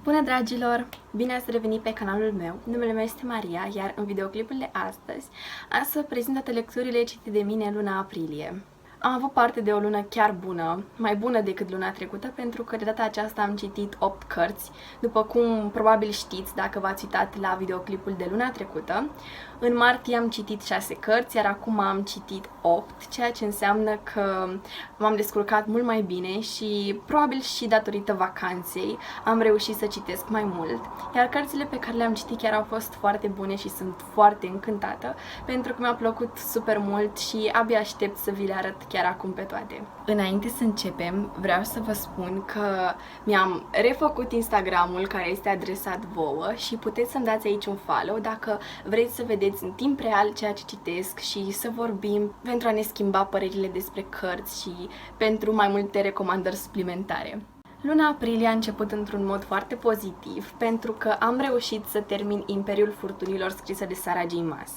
Bună dragilor! Bine ați revenit pe canalul meu. Numele meu este Maria, iar în videoclipul de astăzi am să prezint toate lecturile citite de mine luna aprilie. Am avut parte de o lună chiar bună, mai bună decât luna trecută, pentru că de data aceasta am citit 8 cărți. După cum probabil știți dacă v-ați uitat la videoclipul de luna trecută, în martie am citit 6 cărți, iar acum am citit 8, ceea ce înseamnă că m-am descurcat mult mai bine și probabil și datorită vacanței am reușit să citesc mai mult, iar cărțile pe care le-am citit chiar au fost foarte bune și sunt foarte încântată, pentru că mi-a plăcut super mult și abia aștept să vi le arăt chiar acum pe toate. Înainte să începem, vreau să vă spun că mi-am refăcut Instagramul care este adresat vouă și puteți să-mi dați aici un follow dacă vreți să vedeți în timp real ceea ce citesc și să vorbim pentru a ne schimba părerile despre cărți și pentru mai multe recomandări suplimentare. Luna aprilie a început într-un mod foarte pozitiv pentru că am reușit să termin Imperiul Furtunilor scrisă de Sarah J. Maas.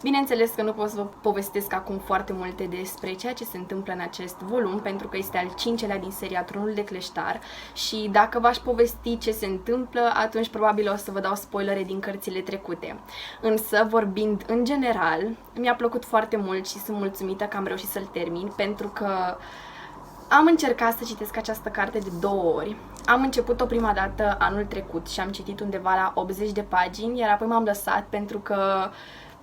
Bineînțeles că nu pot să vă povestesc acum foarte multe despre ceea ce se întâmplă în acest volum, pentru că este al 5-lea din seria Tronul de Cleștar și dacă v-aș povesti ce se întâmplă, atunci probabil o să vă dau spoilere din cărțile trecute. Însă, vorbind în general, mi-a plăcut foarte mult și sunt mulțumită că am reușit să-l termin, pentru că am încercat să citesc această carte de 2 ori. Am început-o prima dată anul trecut și am citit undeva la 80 de pagini, iar apoi m-am lăsat pentru că,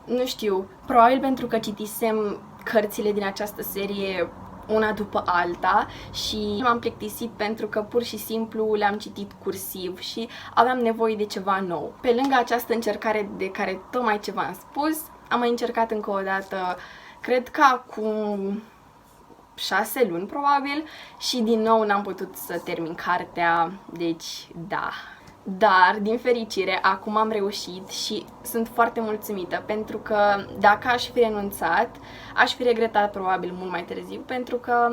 nu știu, probabil pentru că citisem cărțile din această serie una după alta și m-am plictisit pentru că pur și simplu le-am citit cursiv și aveam nevoie de ceva nou. Pe lângă această încercare de care tocmai ce v-am spus, am mai încercat încă o dată, cred că acum 6 luni probabil, și din nou n-am putut să termin cartea, deci da. Dar, din fericire, acum am reușit și sunt foarte mulțumită, pentru că dacă aș fi renunțat, aș fi regretat probabil mult mai târziu, pentru că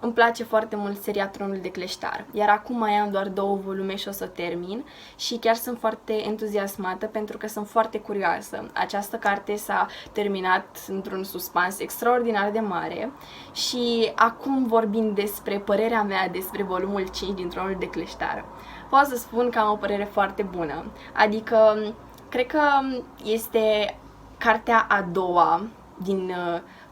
îmi place foarte mult seria Tronul de Cleștar, iar acum mai am doar 2 volume și o să termin și chiar sunt foarte entuziasmată pentru că sunt foarte curioasă. Această carte s-a terminat într-un suspans extraordinar de mare și acum, vorbind despre părerea mea despre volumul 5 din Tronul de Cleștar, pot să spun că am o părere foarte bună. Adică, cred că este cartea a doua din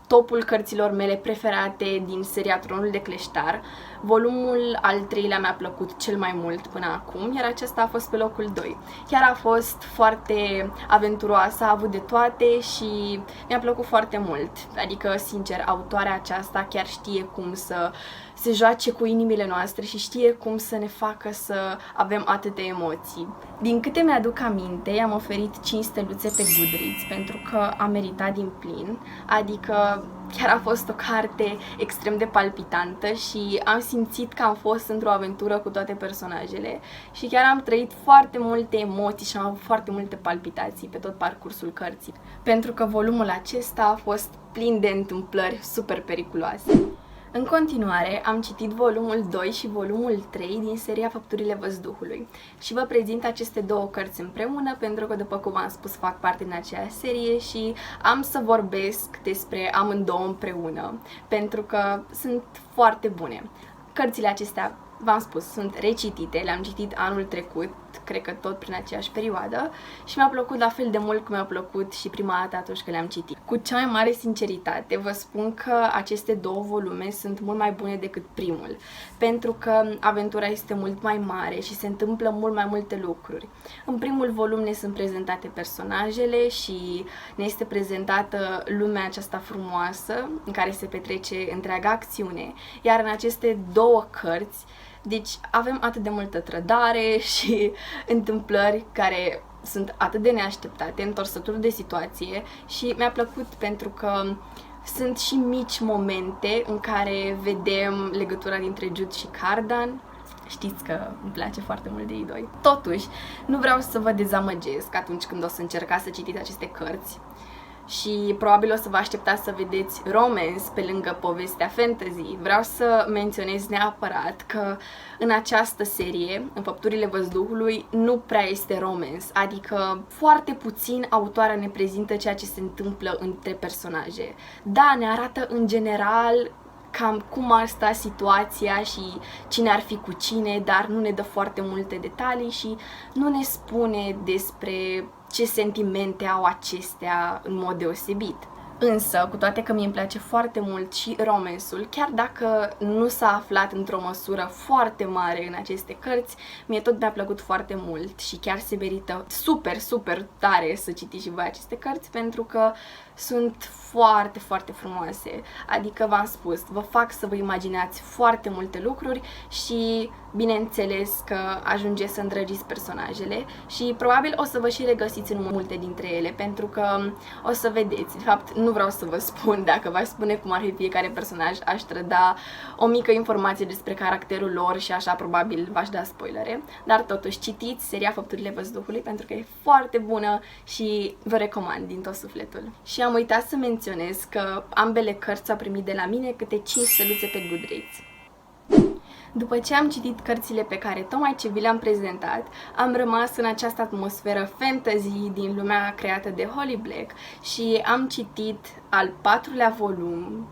topul cărților mele preferate din seria Tronul de Cleștar. Volumul al 3-lea mi-a plăcut cel mai mult până acum, iar acesta a fost pe locul 2. Chiar a fost foarte aventuroasă, a avut de toate și mi-a plăcut foarte mult. Adică, sincer, autoarea aceasta chiar știe cum să se joace cu inimile noastre și știe cum să ne facă să avem atâtea emoții. Din câte mi-aduc aminte, i-am oferit 5 steluțe pe Goodreads pentru că a meritat din plin, adică chiar a fost o carte extrem de palpitantă și am simțit că am fost într-o aventură cu toate personajele și chiar am trăit foarte multe emoții și am avut foarte multe palpitații pe tot parcursul cărții, pentru că volumul acesta a fost plin de întâmplări super periculoase. În continuare, am citit volumul 2 și volumul 3 din seria Făpturile Văzduhului și vă prezint aceste 2 cărți împreună pentru că, după cum am spus, fac parte din aceeași serie și am să vorbesc despre amândouă împreună pentru că sunt foarte bune. Cărțile acestea, v-am spus, sunt recitite, le-am citit anul trecut, cred că tot prin aceeași perioadă și mi-a plăcut la fel de mult cum mi-a plăcut și prima dată atunci când le-am citit. Cu cea mai mare sinceritate vă spun că aceste 2 volume sunt mult mai bune decât primul, pentru că aventura este mult mai mare și se întâmplă mult mai multe lucruri. În primul volum ne sunt prezentate personajele și ne este prezentată lumea aceasta frumoasă în care se petrece întreaga acțiune, iar în aceste 2 cărți, deci avem atât de multă trădare și întâmplări care sunt atât de neașteptate, întorsături de situație și mi-a plăcut pentru că sunt și mici momente în care vedem legătura dintre Jude și Cardan. Știți că îmi place foarte mult de ei doi. Totuși, nu vreau să vă dezamăgesc atunci când o să încercați să citiți aceste cărți și probabil o să vă așteptați să vedeți romance pe lângă povestea fantasy. Vreau să menționez neapărat că în această serie, în Făpturile Văzduhului, nu prea este romance, adică foarte puțin autoarea ne prezintă ceea ce se întâmplă între personaje. Da, ne arată în general cam cum ar sta situația și cine ar fi cu cine, dar nu ne dă foarte multe detalii și nu ne spune despre ce sentimente au acestea în mod deosebit. Însă, cu toate că mie îmi place foarte mult și romansul, chiar dacă nu s-a aflat într-o măsură foarte mare în aceste cărți, mie tot mi-a plăcut foarte mult și chiar se merită super, super tare să citiți și voi aceste cărți, pentru că sunt foarte, foarte frumoase. Adică, v-am spus, vă fac să vă imaginați foarte multe lucruri și, bineînțeles, că ajungeți să îndrăgiți personajele și probabil o să vă și regăsiți în multe dintre ele, pentru că o să vedeți. De fapt, nu vreau să vă spun, dacă v-aș spune cum ar fi fiecare personaj, aș trăda o mică informație despre caracterul lor și așa probabil v-aș da spoilere, dar totuși citiți seria Făpturile Văzduhului pentru că e foarte bună și vă recomand din tot sufletul. Și am uitat să menționez că ambele cărți au primit de la mine câte 5 steluțe pe Goodreads. După ce am citit cărțile pe care tocmai ce vi le-am prezentat, am rămas în această atmosferă fantasy din lumea creată de Holly Black și am citit al 4-lea volum.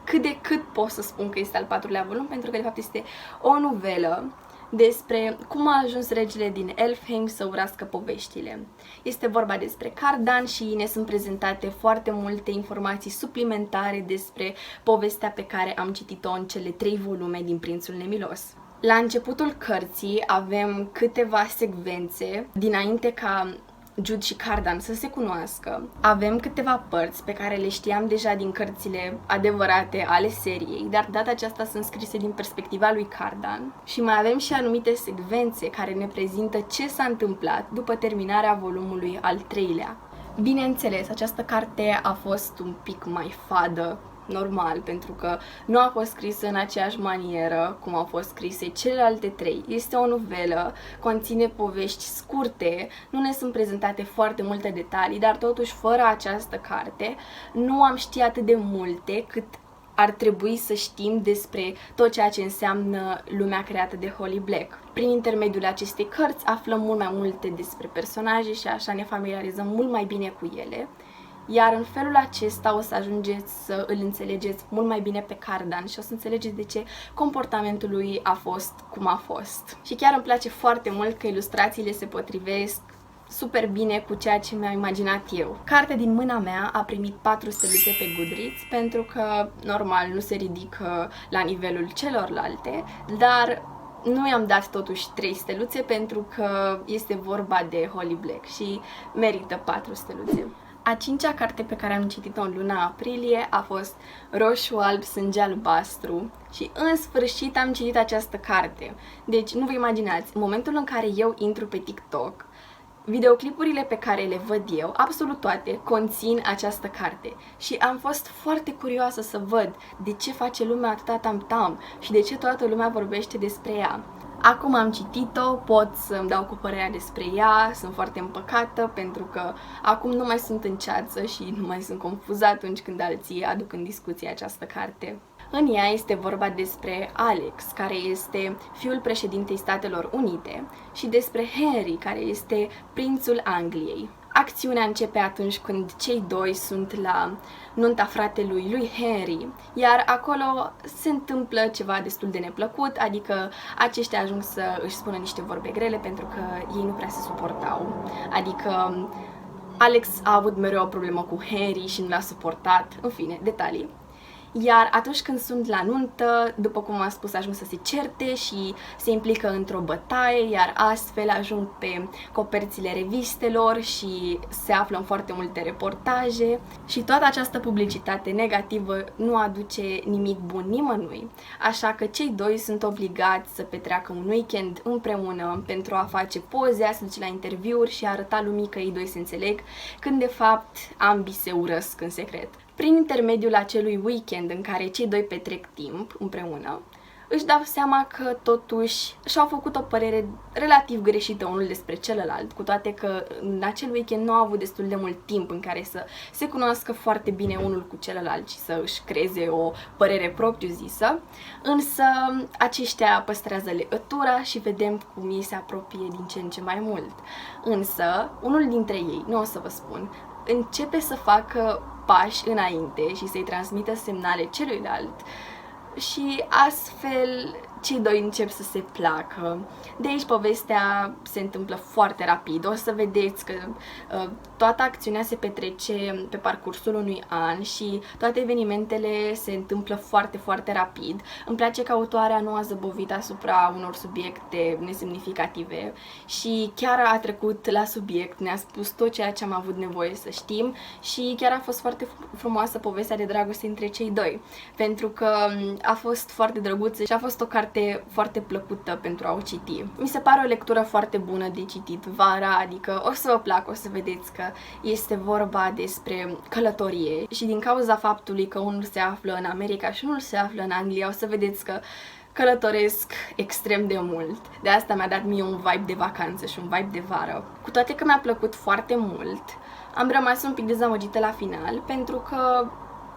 Cât de cât pot să spun că este al 4-lea volum, pentru că de fapt este o novelă despre cum a ajuns regele din Elfhame să urască poveștile. Este vorba despre Cardan și ne sunt prezentate foarte multe informații suplimentare despre povestea pe care am citit-o în cele 3 volume din Prințul Nemilos. La începutul cărții avem câteva secvențe dinainte ca Jude și Cardan să se cunoască. Avem câteva părți pe care le știam deja din cărțile adevărate ale seriei, dar data aceasta sunt scrise din perspectiva lui Cardan și mai avem și anumite secvențe care ne prezintă ce s-a întâmplat după terminarea volumului al 3-lea. Bineînțeles, această carte a fost un pic mai fadă, normal, pentru că nu a fost scrisă în aceeași manieră cum au fost scrise celelalte 3. Este o novelă, conține povești scurte, nu ne sunt prezentate foarte multe detalii, dar totuși fără această carte nu am ști atât de multe cât ar trebui să știm despre tot ceea ce înseamnă lumea creată de Holly Black. Prin intermediul acestei cărți aflăm mult mai multe despre personaje și așa ne familiarizăm mult mai bine cu ele. Iar în felul acesta o să ajungeți să îl înțelegeți mult mai bine pe Cardan și o să înțelegeți de ce comportamentul lui a fost cum a fost. Și chiar îmi place foarte mult că ilustrațiile se potrivesc super bine cu ceea ce mi-am imaginat eu. Cartea din mâna mea a primit 4 steluțe pe Goodreads pentru că, normal, nu se ridică la nivelul celorlalte, dar nu i-am dat totuși 3 steluțe pentru că este vorba de Holly Black și merită 4 steluțe. A 5-a carte pe care am citit-o în luna aprilie a fost Roșu, Alb, Sânge Albastru și în sfârșit am citit această carte. Deci nu vă imaginați, în momentul în care eu intru pe TikTok, videoclipurile pe care le văd eu, absolut toate, conțin această carte și am fost foarte curioasă să văd de ce face lumea atâta tam-tam și de ce toată lumea vorbește despre ea. Acum am citit-o, pot să-mi dau cu părerea despre ea, sunt foarte împăcată pentru că acum nu mai sunt în ceață și nu mai sunt confuzat atunci când alții aduc în discuție această carte. În ea este vorba despre Alex, care este fiul președintei Statelor Unite, și despre Henry, care este prințul Angliei. Acțiunea începe atunci când cei doi sunt la nunta fratelui lui Henry, iar acolo se întâmplă ceva destul de neplăcut, adică aceștia ajung să își spună niște vorbe grele pentru că ei nu prea se suportau. Adică Alex a avut mereu o problemă cu Henry și nu l-a suportat, în fine, detalii. Iar atunci când sunt la nuntă, după cum am spus, ajung să se certe și se implică într-o bătaie, iar astfel ajung pe coperțile revistelor și se află în foarte multe reportaje și toată această publicitate negativă nu aduce nimic bun nimănui. Așa că cei doi sunt obligați să petreacă un weekend împreună pentru a face poze, a se duce la interviuri și a arăta lumii că ei doi se înțeleg, când de fapt ambii se urăsc în secret. Prin intermediul acelui weekend în care cei doi petrec timp împreună, își dau seama că totuși și-au făcut o părere relativ greșită unul despre celălalt, cu toate că în acel weekend nu au avut destul de mult timp în care să se cunoască foarte bine unul cu celălalt și să își creeze o părere propriu-zisă, însă aceștia păstrează legătura și vedem cum ei se apropie din ce în ce mai mult. Însă, unul dintre ei, nu o să vă spun, începe să facă pași înainte și să-i transmită semnale celuilalt și astfel cei doi încep să se placă. De aici povestea se întâmplă foarte rapid. O să vedeți că toată acțiunea se petrece pe parcursul unui an și toate evenimentele se întâmplă foarte, foarte rapid. Îmi place că autoarea nu a zăbovit asupra unor subiecte nesemnificative și chiar a trecut la subiect, ne-a spus tot ceea ce am avut nevoie să știm și chiar a fost foarte frumoasă povestea de dragoste între cei doi, pentru că a fost foarte drăguță și a fost o carte foarte plăcută pentru a o citi. Mi se pare o lectură foarte bună de citit vara, adică o să vă placă, o să vedeți că este vorba despre călătorie și din cauza faptului că unul se află în America și unul se află în Anglia, o să vedeți că călătoresc extrem de mult. De asta mi-a dat mie un vibe de vacanță și un vibe de vară. Cu toate că mi-a plăcut foarte mult, am rămas un pic dezamăgită la final pentru că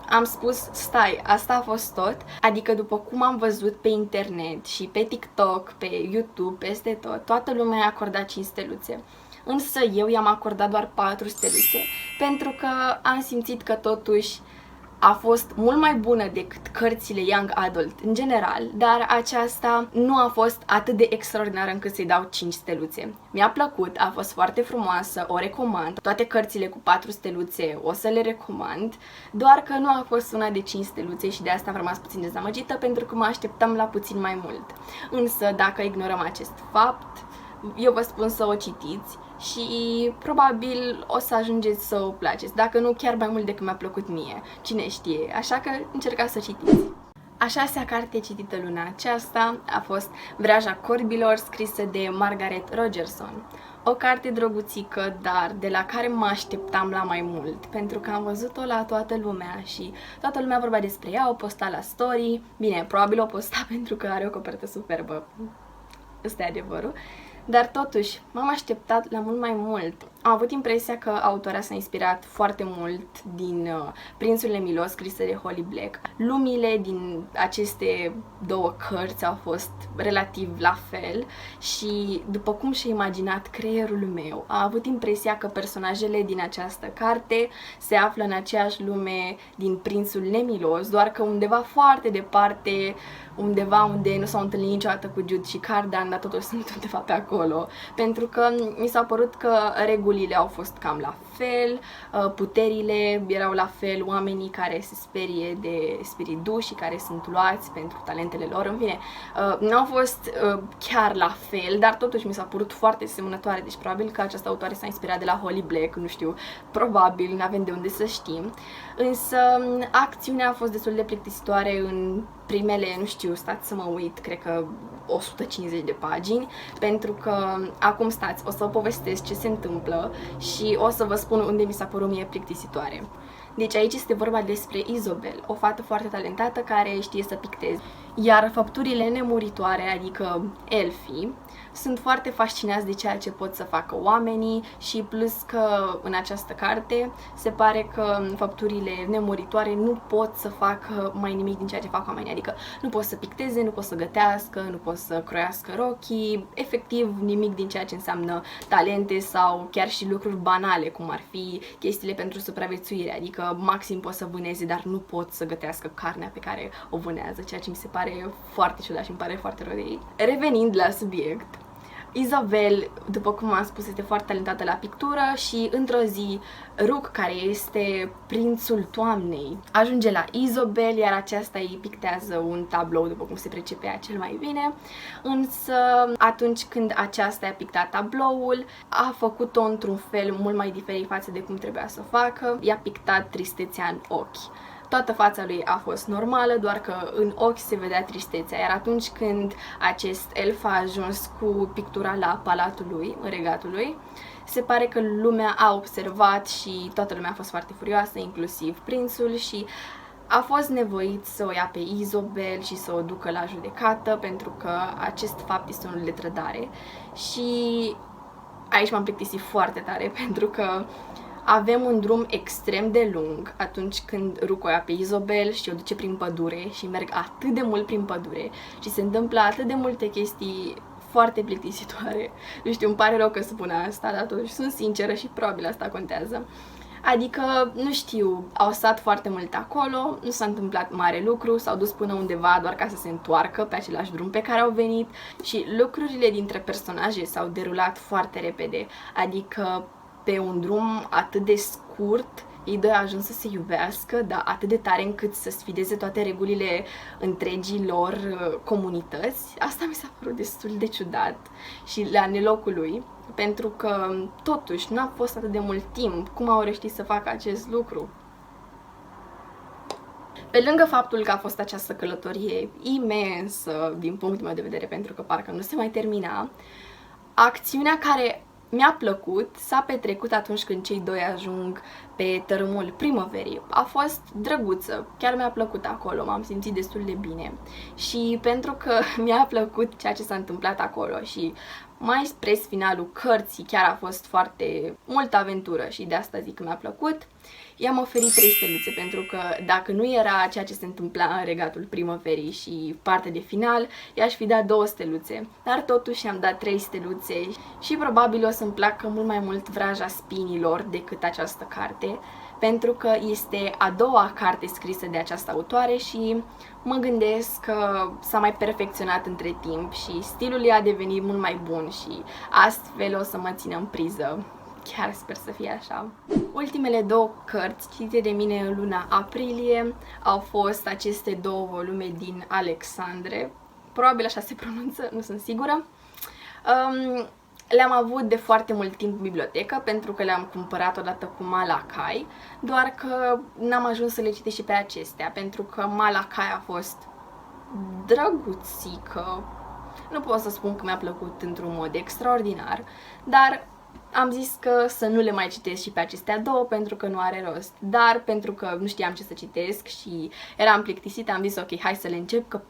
am spus, stai, asta a fost tot? Adică după cum am văzut pe internet și pe TikTok, pe YouTube, peste tot, toată lumea i-a acordat 5 steluțe. Însă eu i-am acordat doar 4 steluțe, pentru că am simțit că totuși a fost mult mai bună decât cărțile Young Adult în general, dar aceasta nu a fost atât de extraordinară încât să-i dau 5 steluțe. Mi-a plăcut, a fost foarte frumoasă, o recomand. Toate cărțile cu 4 steluțe o să le recomand, doar că nu a fost una de 5 steluțe și de asta am rămas puțin dezamăgită pentru că mă așteptam la puțin mai mult. Însă, dacă ignorăm acest fapt, eu vă spun să o citiți și probabil o să ajungeți să o placeți, dacă nu chiar mai mult decât mi-a plăcut mie, cine știe, așa că încercați să citiți. A 6-a carte citită luna aceasta a fost Vraja corbilor, scrisă de Margaret Rogerson. O carte drăguțică, dar de la care mă așteptam la mai mult, pentru că am văzut-o la toată lumea și toată lumea vorba despre ea, o posta la story, bine, probabil o posta pentru că are o copertă superbă, ăsta e adevărul. Dar totuși, m-am așteptat la mult mai mult. Am avut impresia că autoarea s-a inspirat foarte mult din Prințul Nemilos, scrisă de Holly Black. Lumile din aceste două cărți au fost relativ la fel și, după cum și-a imaginat creierul meu, am avut impresia că personajele din această carte se află în aceeași lume din Prințul Nemilos, doar că undeva foarte departe, undeva unde nu s-au întâlnit niciodată cu Jude și Cardan, dar totuși sunt undeva pe acolo. Pentru că mi s-a părut că regulile au fost cam la fel, puterile erau la fel, oamenii care se sperie de spiriduși și care sunt luați pentru talentele lor, în fine, nu au fost chiar la fel, dar totuși mi s-a părut foarte semănătoare, deci probabil că această autoare s-a inspirat de la Holly Black, nu știu, probabil, n-avem de unde să știm, însă acțiunea a fost destul de plictisitoare în primele, nu știu, stați să mă uit, cred că 150 de pagini, pentru că acum stați, o să vă povestesc ce se întâmplă și o să vă spun unde mi s-a părut mie plictisitoare. Deci aici este vorba despre Isobel, o fată foarte talentată care știe să picteze. Iar făpturile nemuritoare, adică elfii, sunt foarte fascinați de ceea ce pot să facă oamenii și plus că în această carte se pare că făpturile nemuritoare nu pot să facă mai nimic din ceea ce fac oamenii, adică nu pot să picteze, nu pot să gătească, nu pot să croiască rochii, efectiv nimic din ceea ce înseamnă talente sau chiar și lucruri banale, cum ar fi chestiile pentru supraviețuire, adică maxim pot să vâneze, dar nu pot să gătească carnea pe care o vânează, ceea ce mi se pare foarte ciudat și îmi pare foarte rău de ei. Revenind la subiect, Isobel, după cum am spus, este foarte talentată la pictură și într-o zi Rook, care este prințul toamnei, ajunge la Isobel, iar aceasta îi pictează un tablou, după cum se pricepea cel mai bine, însă atunci când aceasta i-a pictat tabloul, a făcut-o într-un fel mult mai diferit față de cum trebuia să o facă, i-a pictat tristețea în ochi. Toată fața lui a fost normală, doar că în ochi se vedea tristețea, iar atunci când acest elf a ajuns cu pictura la palatul lui, în regatul lui, se pare că lumea a observat și toată lumea a fost foarte furioasă, inclusiv prințul, și a fost nevoit să o ia pe Isobel și să o ducă la judecată, pentru că acest fapt este unul de trădare. Și aici m-am plictisit foarte tare, pentru că avem un drum extrem de lung atunci când Rook o ia pe Isobel și o duce prin pădure și merg atât de mult prin pădure și se întâmplă atât de multe chestii foarte plictisitoare. Nu știu, îmi pare rău că spun asta, dar totuși sunt sinceră și probabil asta contează. Adică, nu știu, au stat foarte mult acolo, nu s-a întâmplat mare lucru, s-au dus până undeva doar ca să se întoarcă pe același drum pe care au venit și lucrurile dintre personaje s-au derulat foarte repede. Adică, pe un drum atât de scurt, ei doi au ajuns să se iubească, dar atât de tare încât să sfideze toate regulile întregii lor comunități. Asta mi s-a părut destul de ciudat și la nelocul lui, pentru că totuși nu a fost atât de mult timp. Cum au reușit să facă acest lucru? Pe lângă faptul că a fost această călătorie imensă din punctul meu de vedere, pentru că parcă nu se mai termina, acțiunea care mi-a plăcut s-a petrecut atunci când cei doi ajung pe tărâmul primăverii. A fost drăguță, chiar mi-a plăcut acolo, m-am simțit destul de bine. Și pentru că mi-a plăcut ceea ce s-a întâmplat acolo și mai spre finalul cărții chiar a fost foarte multă aventură și de asta zic că mi-a plăcut, i-am oferit 3 steluțe, pentru că dacă nu era ceea ce se întâmpla în Regatul Primăverii și partea de final, i-aș fi dat 2 steluțe. Dar totuși i-am dat 3 steluțe și probabil o să-mi placă mult mai mult Vraja Spinilor decât această carte, pentru că este a doua carte scrisă de această autoare și mă gândesc că s-a mai perfecționat între timp și stilul ei a devenit mult mai bun și astfel o să mă țină în priză. Chiar sper să fie așa. Ultimele 2 cărți citite de mine în luna aprilie au fost aceste 2 volume din Alexandre. Probabil așa se pronunță, nu sunt sigură. Le-am avut de foarte mult timp în bibliotecă, pentru că le-am cumpărat odată cu Malakai, doar că n-am ajuns să le citesc și pe acestea, pentru că Malakai a fost drăguțică. Nu pot să spun că mi-a plăcut într-un mod extraordinar, dar am zis că să nu le mai citesc și pe acestea 2 pentru că nu are rost. Dar pentru că nu știam ce să citesc și eram plictisită, am zis ok, hai să le încep, că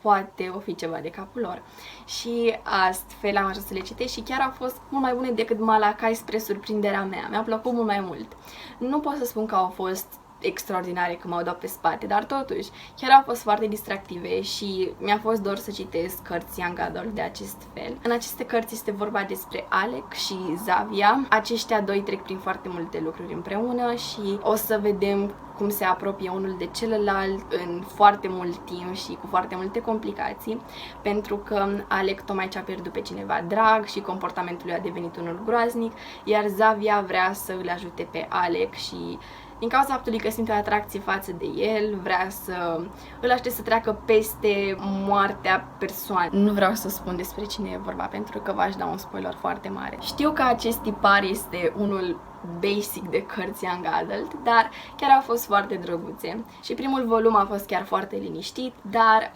poate o fi ceva de capul lor. Și astfel am ajuns să le citesc și chiar au fost mult mai bune decât Malakai, spre surprinderea mea. Mi-a plăcut mult mai mult. Nu pot să spun că au fost extraordinare că m-au dat pe spate, dar totuși chiar au fost foarte distractive și mi-a fost dor să citesc cărți young adult de acest fel. În aceste cărți este vorba despre Alec și Zavia. Aceștia doi trec prin foarte multe lucruri împreună și o să vedem cum se apropie unul de celălalt în foarte mult timp și cu foarte multe complicații, pentru că Alec tocmai ce a pierdut pe cineva drag și comportamentul lui a devenit unul groaznic, iar Zavia vrea să îl ajute pe Alec și din cauza faptului că simte o atracție față de el, vrea să îl ajute să treacă peste moartea persoanei. Nu vreau să spun despre cine e vorba, pentru că v-aș da un spoiler foarte mare. Știu că acest tipar este unul basic de cărți young adult, dar chiar au fost foarte drăguțe. Și primul volum a fost chiar foarte liniștit, dar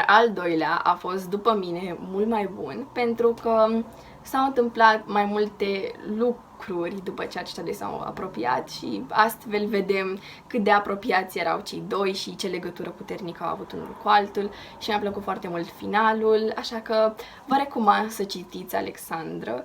al doilea a fost, după mine, mult mai bun, pentru că s-au întâmplat mai multe lucruri după ce aceștia doi s-au apropiat și astfel vedem cât de apropiați erau cei doi și ce legătură puternică au avut unul cu altul și mi-a plăcut foarte mult finalul, așa că vă recomand să citiți Alexandra.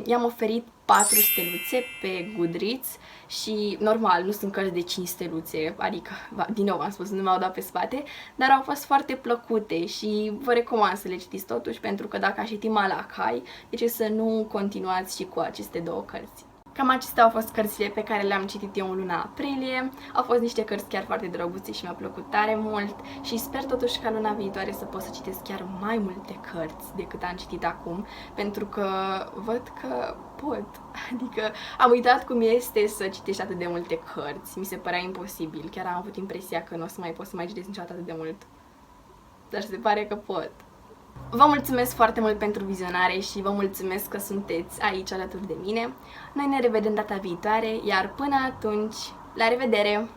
I-am oferit 4 steluțe pe Goodreads și normal, nu sunt cărți de 5 steluțe, adică, din nou am spus, nu mi-au dat pe spate, dar au fost foarte plăcute și vă recomand să le citiți totuși, pentru că dacă aș citi Malakai, de ce să nu continuați și cu aceste 2 cărți. Cam acestea au fost cărțile pe care le-am citit eu în luna aprilie. Au fost niște cărți chiar foarte drăguțe și mi-au plăcut tare mult și sper totuși ca luna viitoare să pot să citesc chiar mai multe cărți decât am citit acum, pentru că văd că pot. Adică am uitat cum este să citești atât de multe cărți. Mi se părea imposibil. Chiar am avut impresia că nu o să mai pot să mai citesc niciodată atât de mult. Dar se pare că pot. Vă mulțumesc foarte mult pentru vizionare și vă mulțumesc că sunteți aici alături de mine. Noi ne revedem data viitoare, iar până atunci, la revedere!